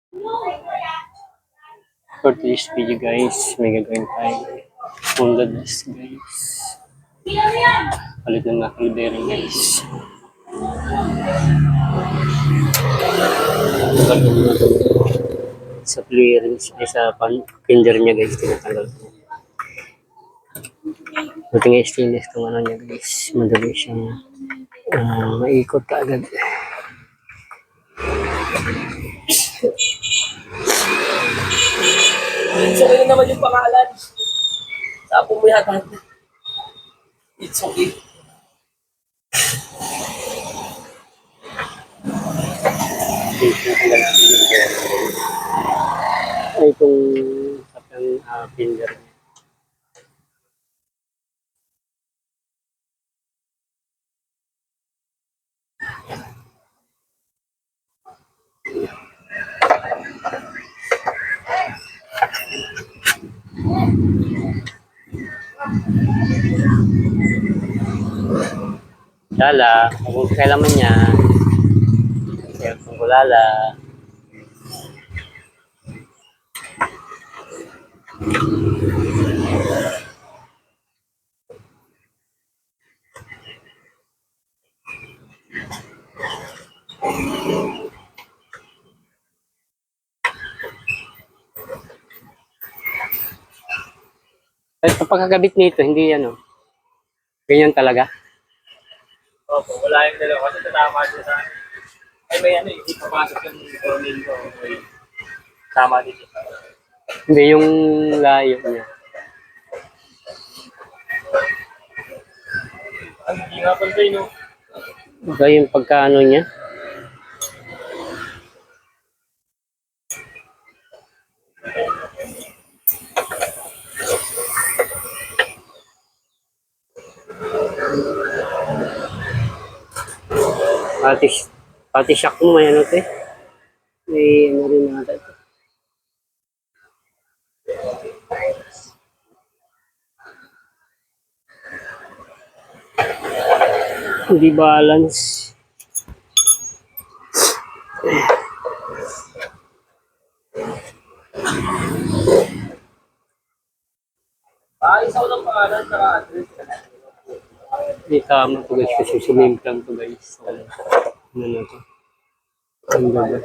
For today's video guys, may gagawin tayo Honda disc guys. Palit ng knuckle bearing guys. Sa clearance ay sa fender niya guys, tinatanggal ko. Buti nga stainless itong ano niya guys, madali siyang maikot ka agad. So, yun naman yung pangalan. Sa pumuyatan. It's okay. Ay, itong fender niya. Lala, kung kailangan niya, kaya kung lala. At pagkakabit nito, hindi ano, ganyan talaga. Opo, wala yung dalawa kasi tatama siya sa akin. Ay, may ano, hindi papasok yung tornilyo. Okay. Tama din siya. Hindi yung layo niya. Hindi nga pala no? Baka yung pagkaano niya. Pati shock mo may ano te. May ano rin nata ito. Hindi balance. Ayos ako ng pangalan sa address. Hindi tama to guys kasi sumimplang to guys. Ano na to. Ang ganda.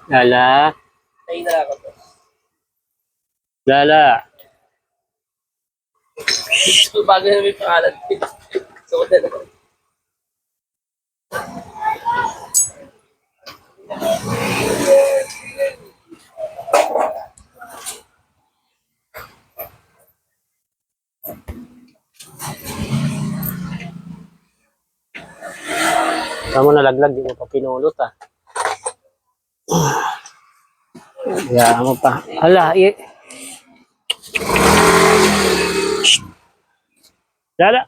Lala. Ay, na ako to. Lala. Ito bago na may pangalan. So, na ako. Tama nalaglag, di mo pa pinulot ah. Kaya mo pa. Hala, Lala.